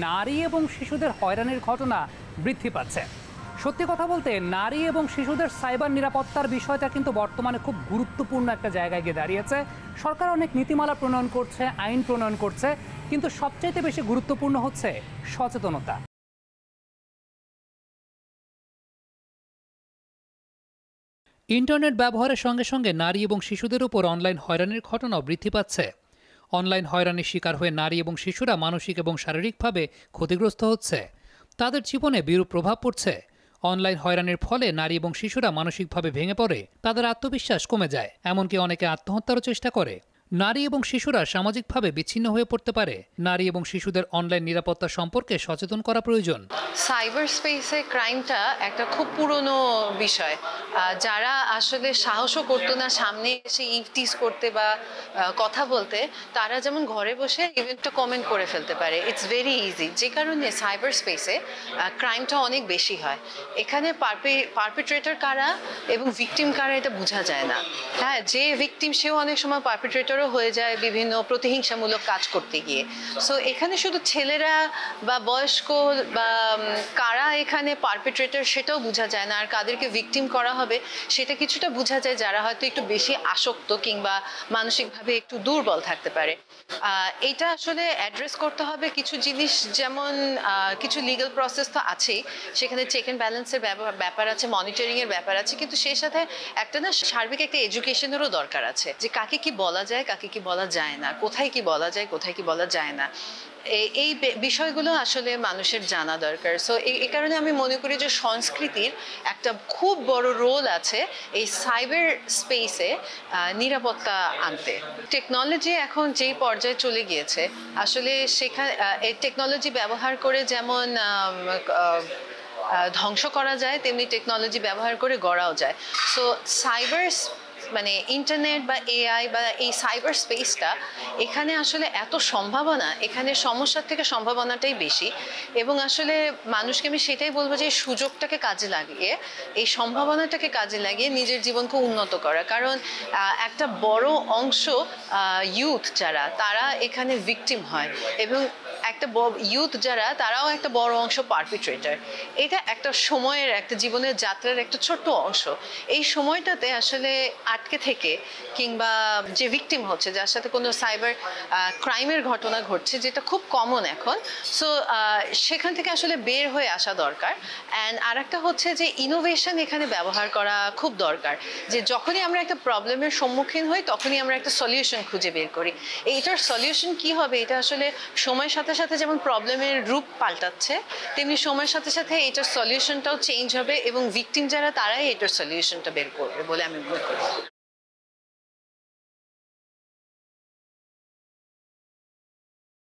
নারী এবং শিশুদের হয়রানির ঘটনা বৃদ্ধি পাচ্ছে। সত্যি কথা বলতে নারী এবং শিশুদের সাইবার নিরাপত্তার বিষয়টা কিন্তু বর্তমানে খুব গুরুত্বপূর্ণ একটা জায়গায় গিয়ে দাঁড়িয়েছে। সরকার অনেক নীতিমালা প্রণয়ন করছে, আইন প্রণয়ন করছে, কিন্তু সবচাইতে বেশি গুরুত্বপূর্ণ হচ্ছে সচেতনতা। ইন্টারনেট ব্যবহারের সঙ্গে সঙ্গে নারী এবং শিশুদের উপর অনলাইন হয়রানির ঘটনাও বৃদ্ধি পাচ্ছে। অনলাইন হয়রানির শিকার হয়ে নারী এবং শিশুরা মানসিক এবং শারীরিকভাবে ক্ষতিগ্রস্ত হচ্ছে। তাদের জীবনে বিরূপ প্রভাব পড়ছে। অনলাইন হয়রানির ফলে নারী এবং শিশুরা মানসিকভাবে ভেঙে পড়ে, তাদের আত্মবিশ্বাস কমে যায়, এমনকি অনেকে আত্মহত্যারও চেষ্টা করে। নারী এবং শিশুরা সামাজিকভাবে বিচ্ছিন্ন হয়ে পড়তে পারে। নারী এবং শিশুদের অনলাইন নিরাপত্তা সম্পর্কে সচেতন করা প্রয়োজন। সাইবার স্পেসে ক্রাইমটা একটা খুব পুরনো বিষয়। যারা আসলে সাহসও করতো না সামনে এসে ইভটিজ করতে বা কথা বলতে, তারা যেমন ঘরে বসে ইভেন্টটা কমেন্ট করে ফেলতে পারে। It's very easy. যে কারণে সাইবার স্পেসে ক্রাইমটা অনেক বেশি হয়। এখানে পারপিট্রেটর কারা এবং ভিকটিম কারা এটা বোঝা যায় না। হ্যাঁ, যে ভিকটিম সেও অনেক সময় পারপিট্রেটরও হয়ে যায় বিভিন্ন প্রতিহিংসামূলক কাজ করতে গিয়ে। সো এখানে শুধু ছেলেরা বা বয়স্ক বা কারা এখানে পারপিট্রেটর সেটাও বোঝা যায় না, আর কাদেরকে ভিকটিম করা হবে সেটা কিছুটা বোঝা যায় যারা হয়তো একটু বেশি আসক্ত কিংবা মানসিকভাবে একটু দুর্বল থাকতে পারে। এটা আসলে অ্যাড্রেস করতে হবে কিছু জিনিস, যেমন কিছু লিগ্যাল প্রসেস তো আছেই, সেখানে চেক অ্যান্ড ব্যালেন্সের ব্যাপার আছে, মনিটরিংয়ের ব্যাপার আছে, কিন্তু সেই সাথে একটা সার্বিক একটা এডুকেশনেরও দরকার আছে, যে কাকে কি বলা যায়, কাকে কি বলা যায় না, কোথায় কি বলা যায়, কোথায় কি বলা যায় না। এই বিষয়গুলো আসলে মানুষের জানা দরকার। সো এই কারণে আমি মনে করি যে সংস্কৃতির একটা খুব বড় রোল আছে এই সাইবার স্পেসে নিরাপত্তা আনতে। টেকনোলজি এখন যেই পর্যায়ে চলে গিয়েছে, আসলে সেখানে এই টেকনোলজি ব্যবহার করে যেমন ধ্বংস করা যায়, তেমনি টেকনোলজি ব্যবহার করে গড়াও যায়। সো সাইবার মানে ইন্টারনেট বা এআই বা এই সাইবার স্পেসটা, এখানে আসলে এত সম্ভাবনা, এখানে সমস্যার থেকে সম্ভাবনাটাই বেশি। এবং আসলে মানুষকে আমি সেটাই বলবো যে সুযোগটাকে কাজে লাগিয়ে, এই সম্ভাবনাটাকে কাজে লাগিয়ে নিজের জীবনকে উন্নত করা। কারণ একটা বড় অংশ ইউথ যারা, তারা এখানে ভিকটিম হয়, এবং একটা ইউথ যারা, তারাও একটা বড় অংশ পারপিট্রেটর। এটা একটা সময়ের, একটা জীবনের যাত্রার একটা ছোট্ট অংশ। এই সময়টাতে আসলে আটকে থেকে, কিংবা যে ভিকটিম হচ্ছে, যার সাথে কোনো সাইবার ক্রাইমের ঘটনা ঘটছে, যেটা খুব কমন এখন, সো সেখান থেকে আসলে বের হয়ে আসা দরকার। অ্যান্ড আর একটা হচ্ছে যে ইনোভেশন এখানে ব্যবহার করা খুব দরকার। যে যখনই আমরা একটা প্রবলেমের সম্মুখীন হই, তখনই আমরা একটা সলিউশন খুঁজে বের করি। এইটার সলিউশন কি হবে, এটা আসলে সময়ের সাথে সাথে যেমন প্রবলেমের রূপ পাল্টাচ্ছে, তেমনি সময়ের সাথে সাথে এটার সলিউশনটাও চেঞ্জ হবে, এবং ভিকটিম যারা, তারাই এটার সলিউশনটা বের করবে বলে আমি মনে করি।